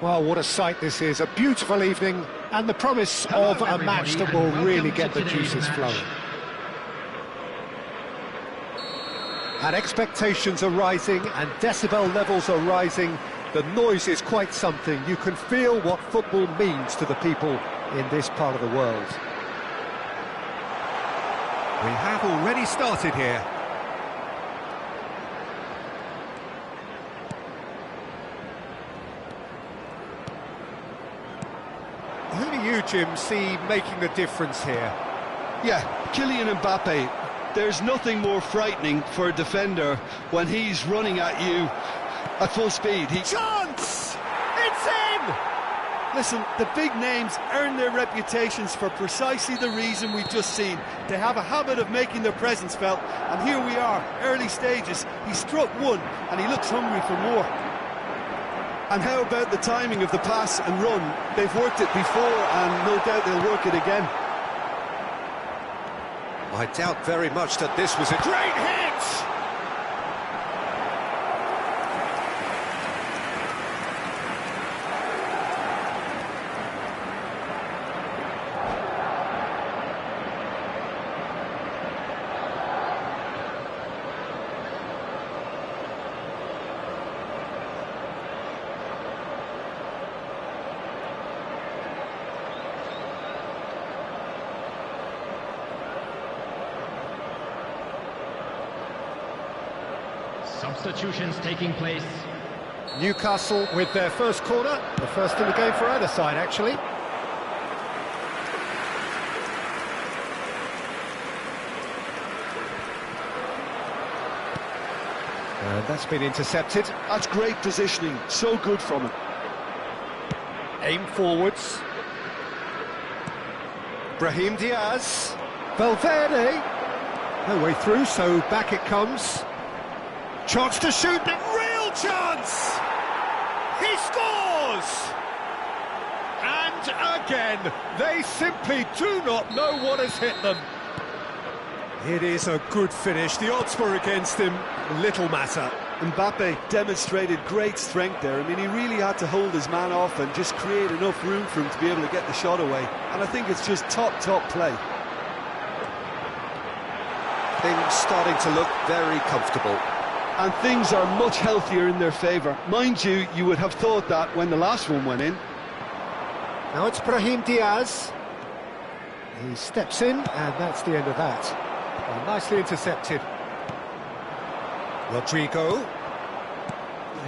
Well, what a sight this is. A beautiful evening and the promise of a match that will really get the juices flowing. And expectations are rising and decibel levels are rising. The noise is quite something. You can feel what football means to the people in this part of the world. We have already started here. Who do you, Jim, see making the difference here? Yeah, Kylian Mbappe. There's nothing more frightening for a defender when he's running at you at full speed. Chance! It's in! Listen, the big names earn their reputations for precisely the reason we've just seen. They have a habit of making their presence felt, and here we are, early stages. He struck one, and he looks hungry for more. And how about the timing of the pass and run? They've worked it before, and no doubt they'll work it again. I doubt very much that this was a great hit! Substitutions taking place. Newcastle with their first corner, the first in the game for either side, actually. And that's been intercepted. That's great positioning, so good from him. Aim forwards. Brahim Diaz. Valverde. No way through, so back it comes. Chance to shoot, real chance! He scores! And again, they simply do not know what has hit them. It is a good finish. The odds were against him, little matter. Mbappe demonstrated great strength there. I mean, he really had to hold his man off and just create enough room for him to be able to get the shot away. And I think it's just top play. Things starting to look very comfortable. And things are much healthier in their favour. Mind you, you would have thought that when the last one went in. Now it's Brahim Diaz. He steps in, and that's the end of that. Well, nicely intercepted. Rodrigo.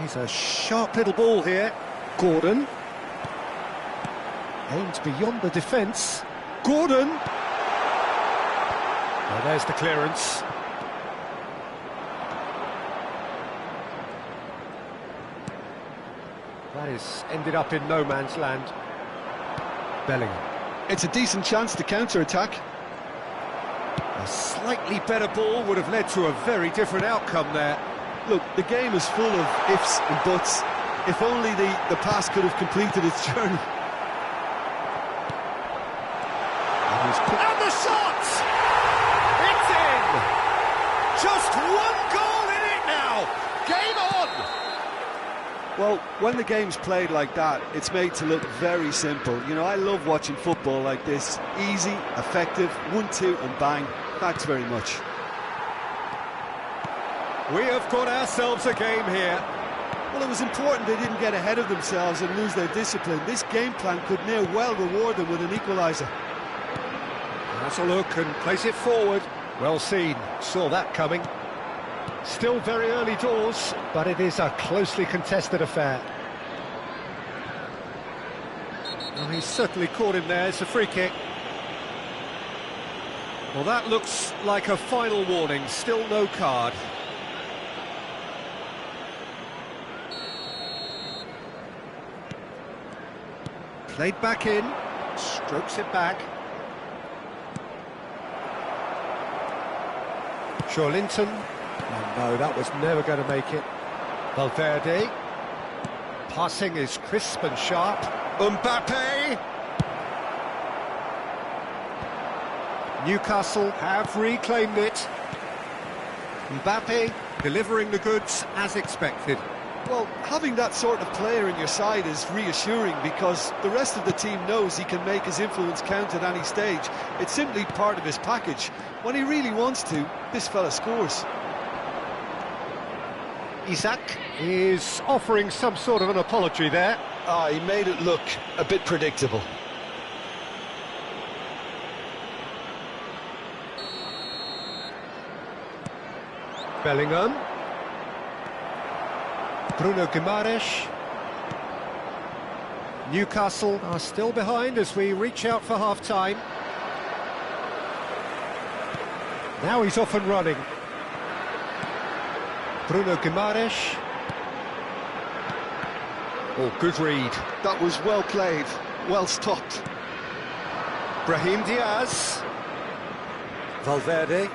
He's a sharp little ball here. Gordon. Aimed beyond the defence. Gordon. Well, there's the clearance. That is ended up in no man's land. Bellingham. It's a decent chance to counter-attack. A slightly better ball would have led to a very different outcome there. Look, the game is full of ifs and buts. If only the pass could have completed its journey. And the shot! It's in! Just one goal in it now! Game on! Well, when the game's played like that, it's made to look very simple. You know, I love watching football like this. Easy, effective, 1-2 and bang. Thanks very much. We have got ourselves a game here. Well, it was important they didn't get ahead of themselves and lose their discipline. This game plan could near well reward them with an equaliser. That's a look and place it forward. Well seen, saw that coming. Still very early doors, but it is a closely contested affair. Well, he's certainly caught him there. It's a free kick. Well, that looks like a final warning. Still no card. Played back in. Strokes it back. Linton. Oh, no, that was never going to make it. Valverde. Passing is crisp and sharp. Mbappe. Newcastle have reclaimed it. Mbappe delivering the goods as expected. Well, having that sort of player in your side is reassuring because the rest of the team knows he can make his influence count at any stage. It's simply part of his package. When he really wants to, this fella scores. Isak is offering some sort of an apology there. He made it look a bit predictable. Bellingham. Bruno Guimaraes. Newcastle are still behind as we reach out for half-time. Now he's off and running. Bruno Guimaraes. Oh, good read. That was well played, well stopped. Brahim Diaz. Valverde.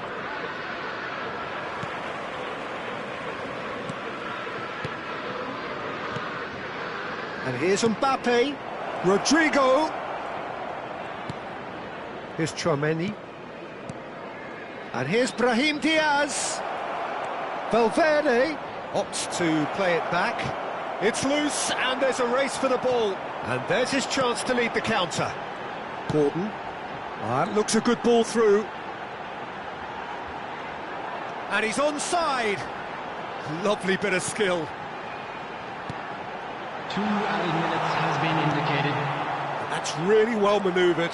And here's Mbappe. Rodrigo. Here's Tchouaméni. And here's Brahim Diaz. Valverde opts to play it back. It's loose, and there's a race for the ball. And there's his chance to lead the counter. Gordon. Looks a good ball through. And he's onside. Lovely bit of skill. 2 added minutes has been indicated. That's really well manoeuvred.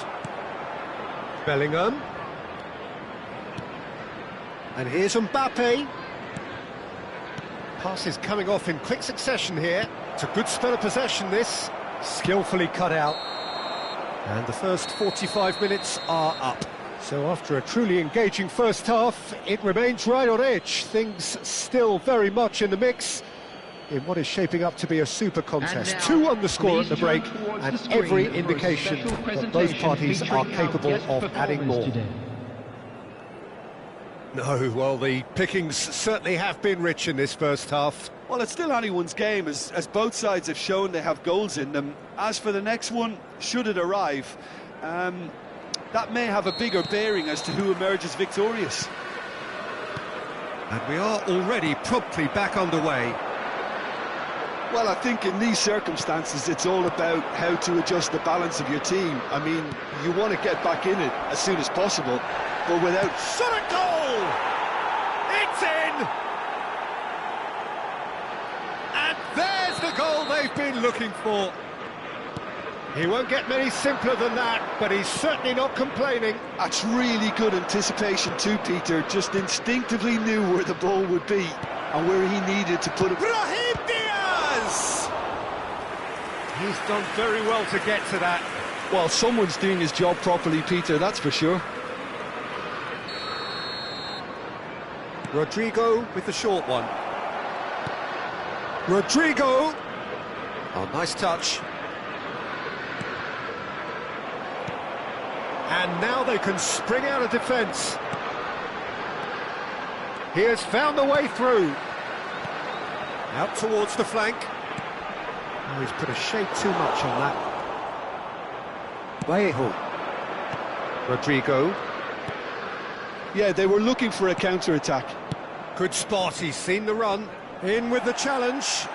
Bellingham. And here's Mbappe. Pass is coming off in quick succession here. It's a good spell of possession, this. Skillfully cut out. And the first 45 minutes are up. So after a truly engaging first half, it remains right on edge. Things still very much in the mix in what is shaping up to be a super contest. 2 on the score at the break, and every indication that both parties are capable of adding more. Today. No, well, the pickings certainly have been rich in this first half. Well, it's still anyone's game, as both sides have shown they have goals in them. As for the next one, should it arrive, that may have a bigger bearing as to who emerges victorious. And we are already promptly back underway. Well, I think in these circumstances, it's all about how to adjust the balance of your team. I mean, you want to get back in it as soon as possible, but without... Shot at goal! It's in! And there's the goal they've been looking for. He won't get many simpler than that, but he's certainly not complaining. That's really good anticipation too, Peter. Just instinctively knew where the ball would be and where he needed to put it. Brahim Diaz! He's done very well to get to that. Well, someone's doing his job properly, Peter, that's for sure. Rodrigo with the short one. Rodrigo! Oh, nice touch. And now they can spring out of defence. He has found the way through. Out towards the flank. Oh, he's put a shade too much on that. Vallejo. Rodrigo. Yeah, they were looking for a counter-attack. Good spot, he's seen the run. In with the challenge.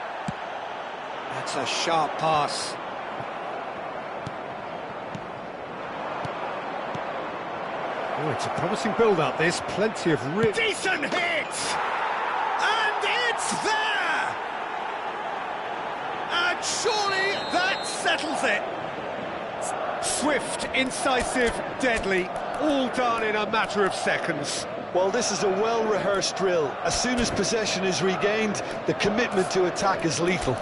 That's a sharp pass. Oh, it's a promising build-up, this. Plenty of decent hit! And it's there! And surely that settles it. Swift, incisive, deadly, all done in a matter of seconds. Well, this is a well-rehearsed drill. As soon as possession is regained, the commitment to attack is lethal.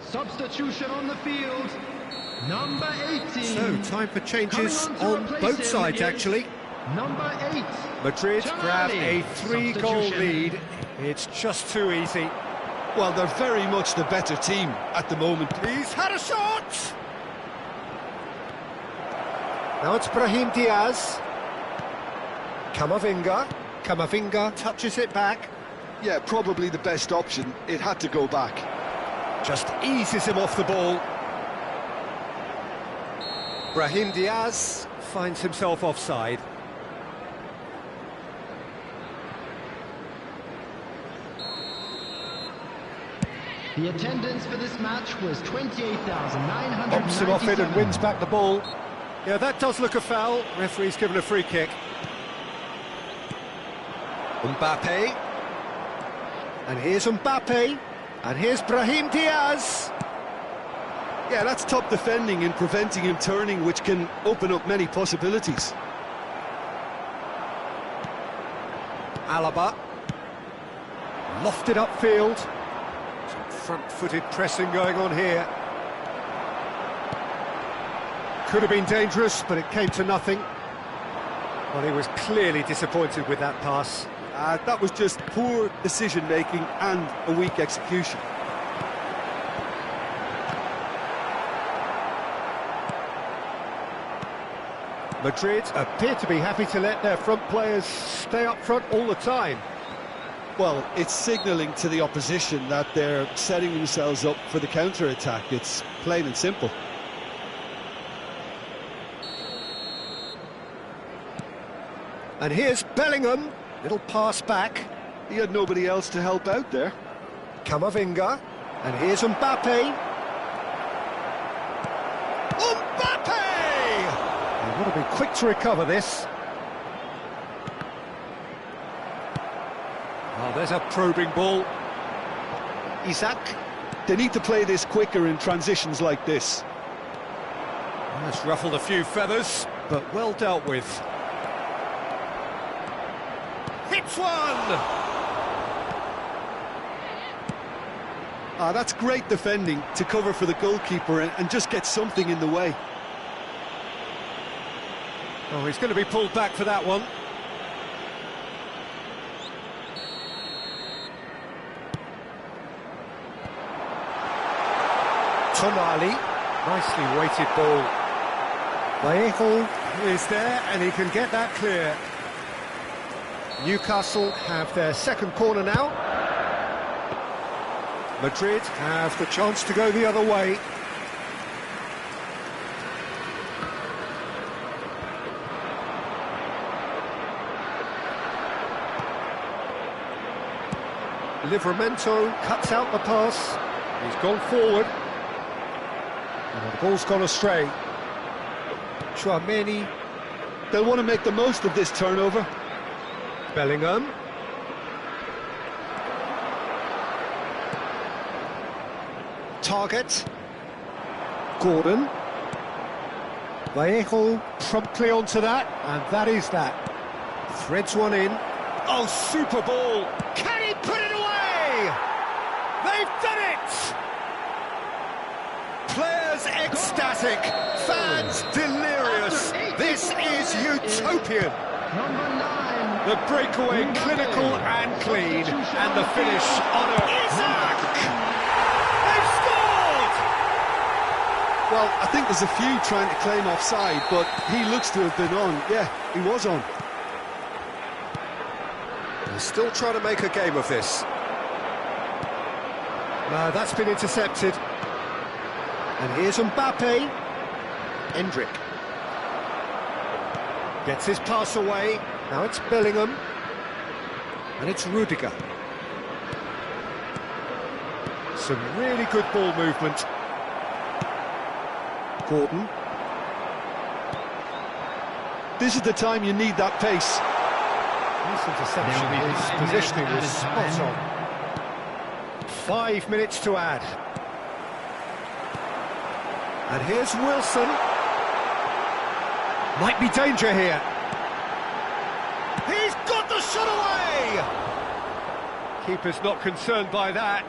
Substitution on the field, number 18. So, time for changes on both sides, actually. Number 8. Madrid grab a 3-goal lead. It's just too easy. Well, they're very much the better team at the moment. He's had a shot! Now it's Brahim Diaz. Camavinga. Camavinga touches it back. Yeah, probably the best option. It had to go back. Just eases him off the ball. Brahim Diaz finds himself offside. The attendance for this match was 28,990. Bumps him off it and wins back the ball. Yeah, that does look a foul. Referee's given a free kick. Mbappe. And here's Mbappe. And here's Brahim Diaz. Yeah, that's top defending and preventing him turning, which can open up many possibilities. Alaba. Lofted upfield. Some front-footed pressing going on here. Could have been dangerous, but it came to nothing. Well, he was clearly disappointed with that pass. That was just poor decision-making and a weak execution. Madrid appear to be happy to let their front players stay up front all the time. Well, it's signalling to the opposition that they're setting themselves up for the counter-attack. It's plain and simple. And here's Bellingham. Little pass back. He had nobody else to help out there. Camavinga. And here's Mbappe. Mbappe! They've got to be quick to recover this. Oh, there's a probing ball. Isaac. They need to play this quicker in transitions like this. That's ruffled a few feathers, but well dealt with. Hits one! That's great defending to cover for the goalkeeper and just get something in the way. Oh, he's going to be pulled back for that one. Tonali, nicely weighted ball. Vallejo is there and he can get that clear. Newcastle have their second corner now. Madrid have the chance to go the other way. Livramento cuts out the pass. He's gone forward. And the ball's gone astray. Chouameni. They'll want to make the most of this turnover. Bellingham. Target. Gordon. Vallejo promptly onto that, and that is that. Threads one in. Oh, super ball! Can he put it away? They've done it! Players ecstatic, fans delirious. This is utopian. Number 9. The breakaway clinical and clean, and the finish on a Isaac! They've scored! Well, I think there's a few trying to claim offside, but he looks to have been on. Yeah, he was on. They're still trying to make a game of this. That's been intercepted. And here's Mbappe. Endrick. Gets his pass away. Now it's Bellingham. And it's Rudiger. Some really good ball movement. Gordon. This is the time you need that pace. This interception, his positioning was spot on. 5 minutes to add. And here's Wilson. Might be danger here. He's got the shot away! Keeper's not concerned by that.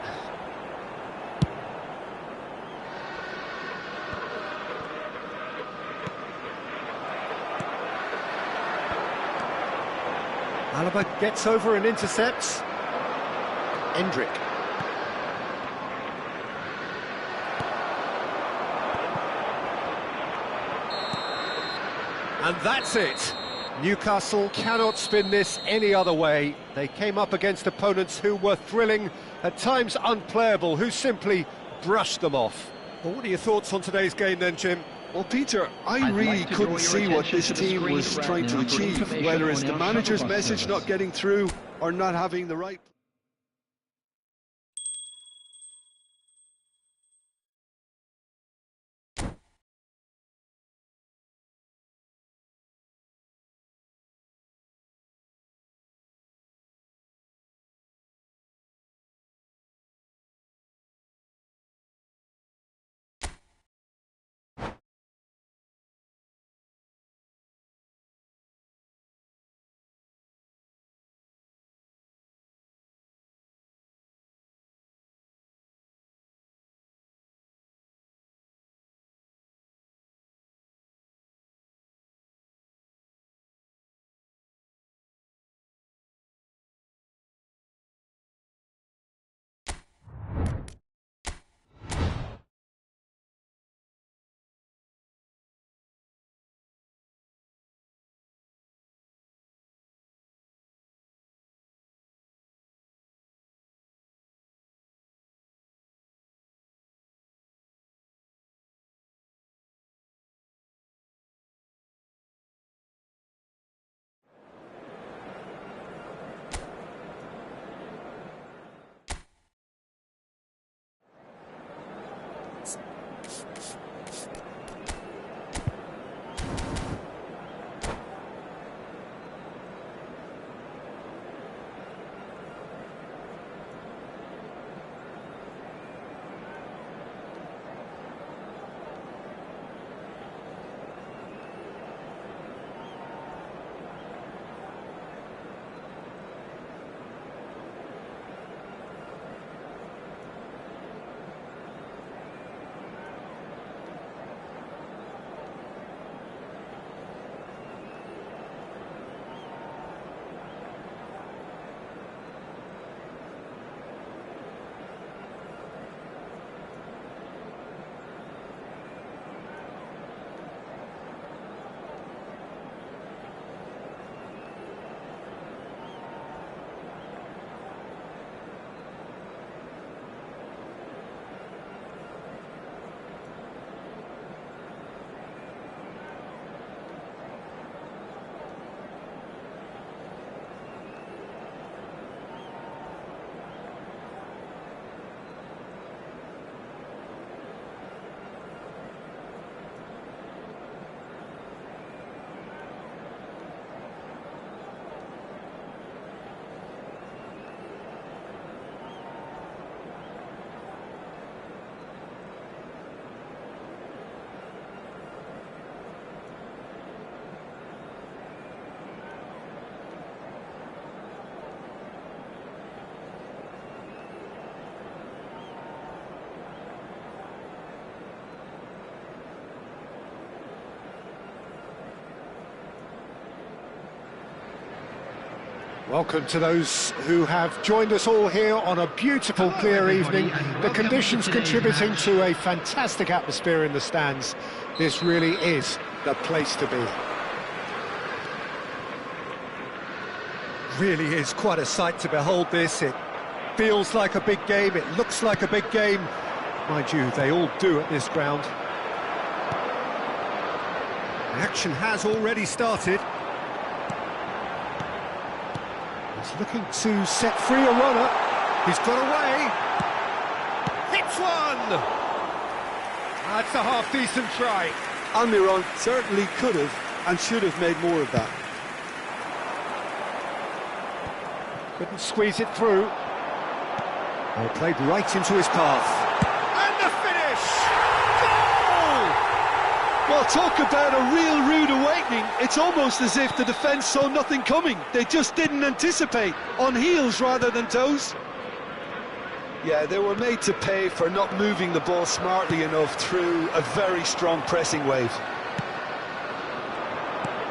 Alaba gets over and intercepts. Endrick. And that's it. Newcastle cannot spin this any other way. They came up against opponents who were thrilling, at times unplayable, who simply brushed them off. Well, what are your thoughts on today's game then, Jim? Well, Peter, I really couldn't see what this team was trying to achieve, whether it's the manager's message not getting through or not having the right... Welcome to those who have joined us all here on a beautiful, clear evening. The conditions contributing to a fantastic atmosphere in the stands. This really is the place to be. Really is quite a sight to behold this. It feels like a big game, it looks like a big game. Mind you, they all do at this ground. The action has already started. He's looking to set free a runner. He's got away. Hits one! That's a half-decent try. Almiron certainly could have and should have made more of that. Couldn't squeeze it through. Well, played right into his path. And the finish! Goal! Well, talk about a real rude awakening. It's almost as if the defence saw nothing coming. They just didn't anticipate, on heels rather than toes. Yeah, they were made to pay for not moving the ball smartly enough through a very strong pressing wave.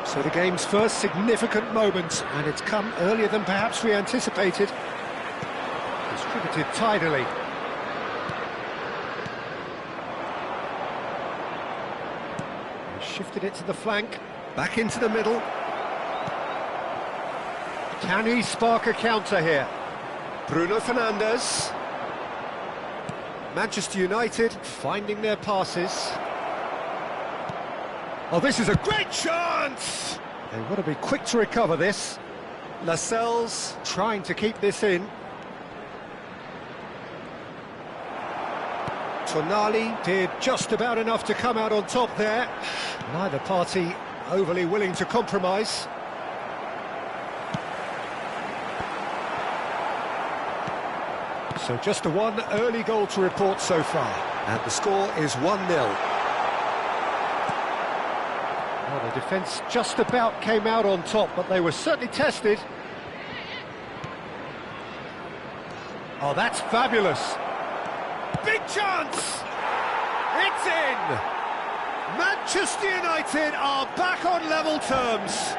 So the game's first significant moment, and it's come earlier than perhaps we anticipated. Distributed tidily. Shifted it to the flank, back into the middle. Can he spark a counter here? Bruno Fernandes. Manchester United finding their passes. Oh, this is a great chance! They want to be quick to recover this. Lascelles trying to keep this in. Tonali did just about enough to come out on top there. Neither party overly willing to compromise. So just the one early goal to report so far. And the score is 1-0. Well, the defence just about came out on top, but they were certainly tested. Oh, that's fabulous. Big chance! It's in! Manchester United are back on level terms.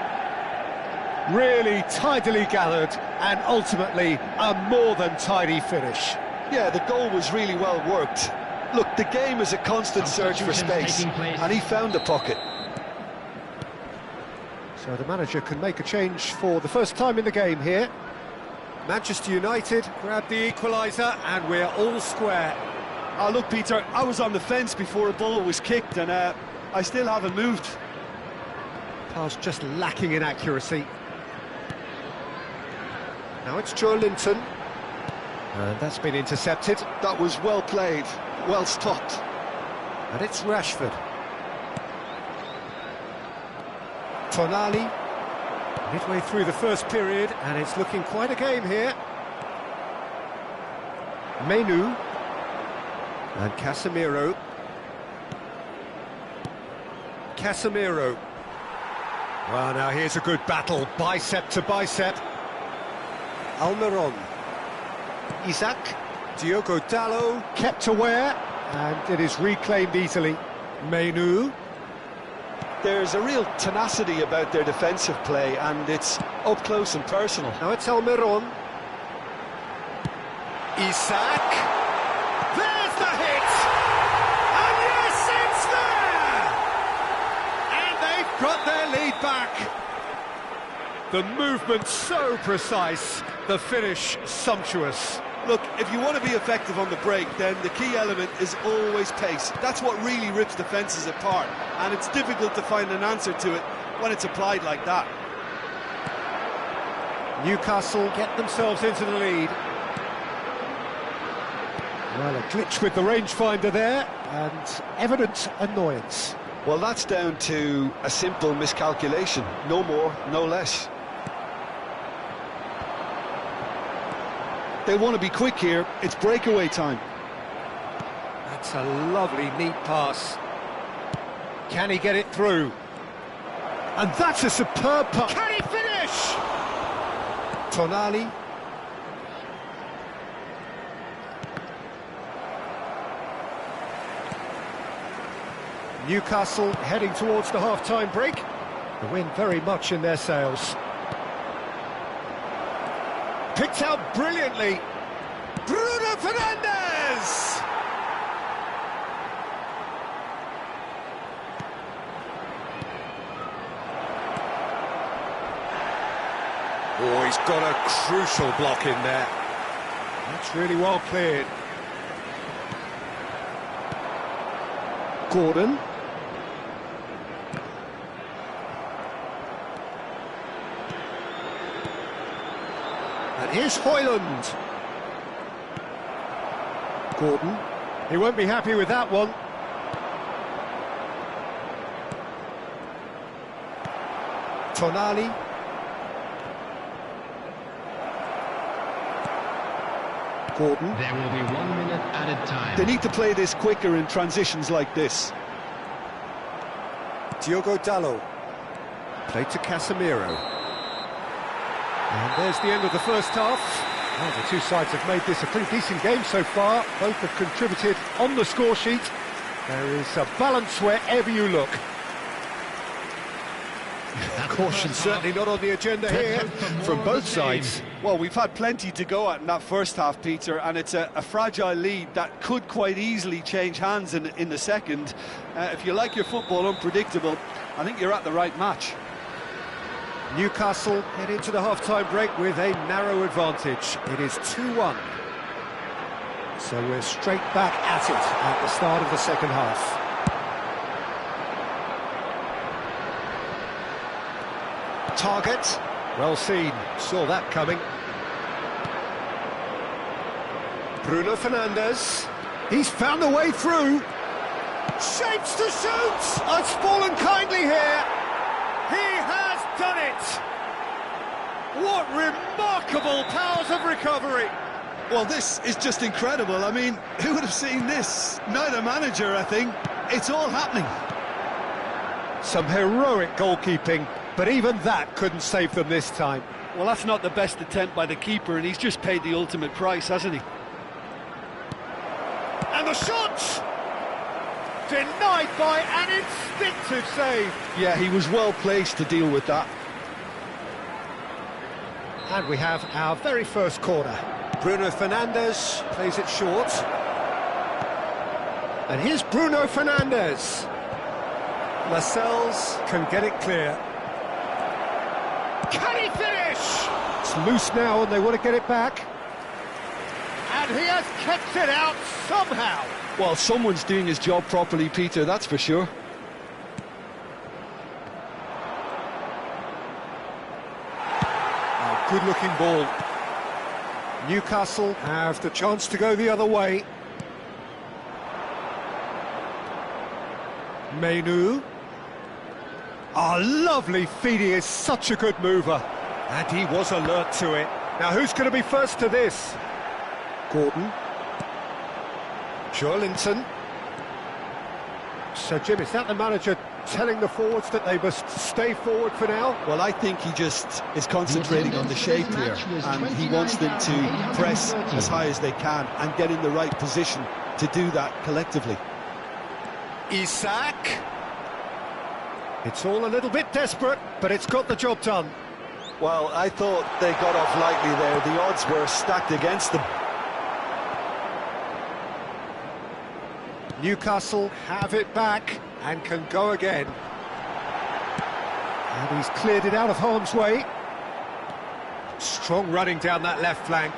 Really tidily gathered, and ultimately a more than tidy finish. Yeah, the goal was really well worked. Look, the game is a constant search for space, and he found the pocket. So the manager can make a change for the first time in the game here. Manchester United grab the equaliser, and we're all square. Oh, look, Peter, I was on the fence before a ball was kicked, and I still haven't moved. Pass just lacking in accuracy. Now it's Joe Linton. And that's been intercepted. That was well played, well stopped. And it's Rashford. Tonali. Midway through the first period, and it's looking quite a game here. Menu. And Casemiro. Casemiro. Well, now here's a good battle, bicep to bicep. Almiron. Isaac. Diogo Dalot kept aware, and it is reclaimed easily. Menu. There's a real tenacity about their defensive play, and it's up close and personal. Now it's Almiron. Isaac. There's the hit! And yes, it's there! And they've got their lead back. The movement so precise, the finish sumptuous. Look, if you want to be effective on the break, then the key element is always pace. That's what really rips defences apart, and it's difficult to find an answer to it when it's applied like that. Newcastle get themselves into the lead. Well, a glitch with the rangefinder there, and evident annoyance. Well, that's down to a simple miscalculation. No more, no less. They want to be quick here. It's breakaway time. That's a lovely, neat pass. Can he get it through? And that's a superb pass. Can he finish? Tonali. Newcastle heading towards the half-time break. The wind very much in their sails. Picked out brilliantly. Bruno Fernandes! Oh, he's got a crucial block in there. That's really well cleared. Gordon. And here's Højlund. Gordon. He won't be happy with that one. Tonali. Gordon. There will be 1 minute added time. They need to play this quicker in transitions like this. Diogo Dalot. Played to Casemiro. And there's the end of the first half. Well, the two sides have made this a pretty decent game so far. Both have contributed on the score sheet. There is a balance wherever you look. Caution certainly not on the agenda here from both sides. Well, we've had plenty to go at in that first half, Peter, and it's a fragile lead that could quite easily change hands in the second. If you like your football unpredictable, I think you're at the right match. Newcastle head into the half-time break with a narrow advantage. It is 2-1. So we're straight back at it at the start of the second half. Target, well seen, saw that coming. Bruno Fernandes, he's found a way through. Shapes to shoot! It's fallen kindly here. He has done it! What remarkable powers of recovery! Well, this is just incredible. I mean, who would have seen this? Neither manager, I think. It's all happening. Some heroic goalkeeping, but even that couldn't save them this time. Well, that's not the best attempt by the keeper, and he's just paid the ultimate price, hasn't he? And the shot! Denied by an instinctive save. Yeah, he was well placed to deal with that. And we have our very first corner. Bruno Fernandes plays it short. And here's Bruno Fernandes. Lascelles can get it clear. Can he finish? It's loose now and they want to get it back. And he has kept it out somehow. Well, someone's doing his job properly, Peter, that's for sure. Oh, good-looking ball. Newcastle have the chance to go the other way. Menu. Oh, lovely feed, he is such a good mover. And he was alert to it. Now, who's going to be first to this? Gordon. Joelinton. So, Jim, is that the manager telling the forwards that they must stay forward for now? Well, I think he just is concentrating on the shape here, and he wants them to press as high as they can and get in the right position to do that collectively. Isak. It's all a little bit desperate, but it's got the job done. Well, I thought they got off lightly there. The odds were stacked against them. Newcastle have it back and can go again. And he's cleared it out of harm's way. Strong running down that left flank.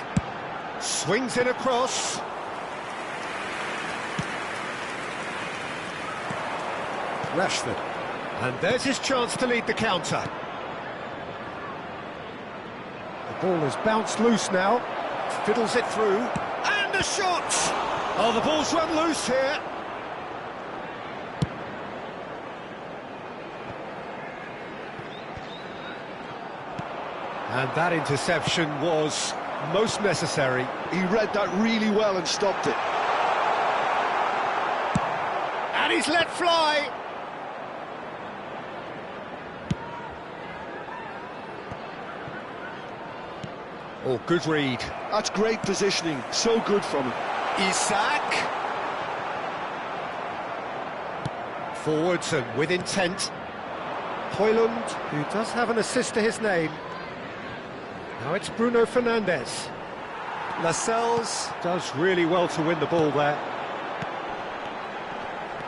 Swings it across. Rashford. And there's his chance to lead the counter. The ball has bounced loose now. Fiddles it through. And a shot! Oh, the ball's run loose here. And that interception was most necessary. He read that really well and stopped it. And he's let fly. Oh, good read. That's great positioning. So good from him. Isak. Forwards and with intent. Højlund, who does have an assist to his name. Now it's Bruno Fernandes. Lascelles does really well to win the ball there.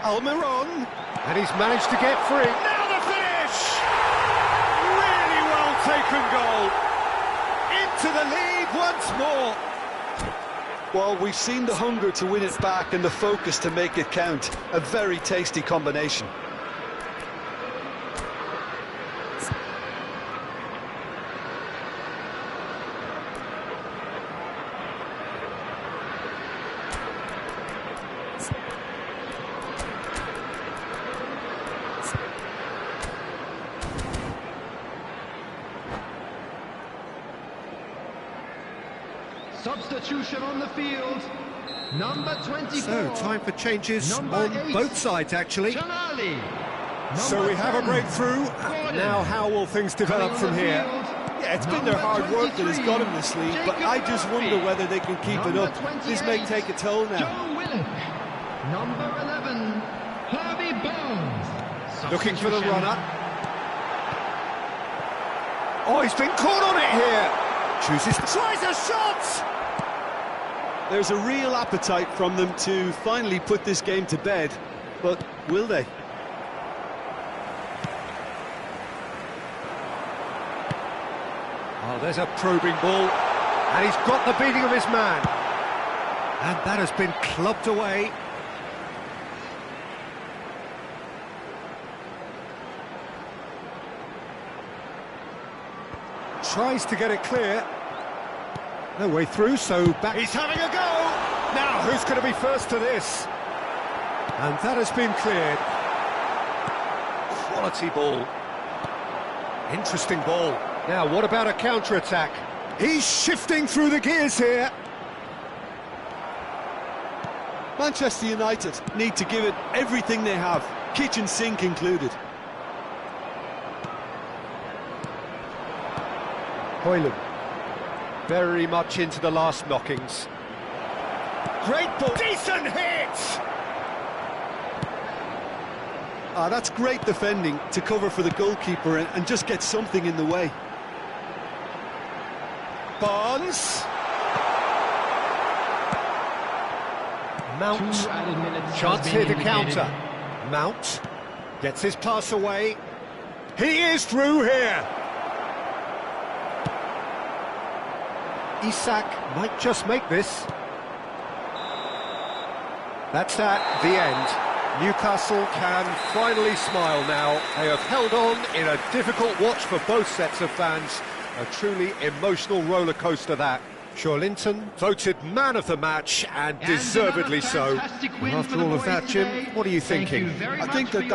Almiron. And he's managed to get free. Now the finish! Really well taken goal. Into the lead once more. Well, we've seen the hunger to win it back and the focus to make it count. A very tasty combination. Substitution on the field, number 24. So, time for changes Number on 8, both sides, actually. Tonali. So we have a breakthrough. Now, how will things develop from here? Yeah, it's been their hard work that has got them this lead, but I just wonder whether they can keep it up. This may take a toll now. Joe Willock. Number 11, Harvey Barnes. Looking for the runner. Oh, he's been caught on it here. Chooses, tries a shot! There's a real appetite from them to finally put this game to bed, but will they? Oh, there's a probing ball, and he's got the beating of his man. And that has been clubbed away. Tries to get it clear. No way through, so back. He's having a go! Now, who's going to be first to this? And that has been cleared. Quality ball. Interesting ball. Now, what about a counter-attack? He's shifting through the gears here. Manchester United need to give it everything they have, kitchen sink included. Hoyland. Very much into the last knockings. Great ball. Decent hit! That's great defending to cover for the goalkeeper and just get something in the way. Barnes. Mount. Chance here to counter. Mount gets his pass away. He is through here. Isak might just make this. That's at the end. Newcastle can finally smile now. They have held on in a difficult watch for both sets of fans. A truly emotional roller coaster that. Linton voted man of the match, and deservedly so. After all of that, Jim, what are you thinking? I think that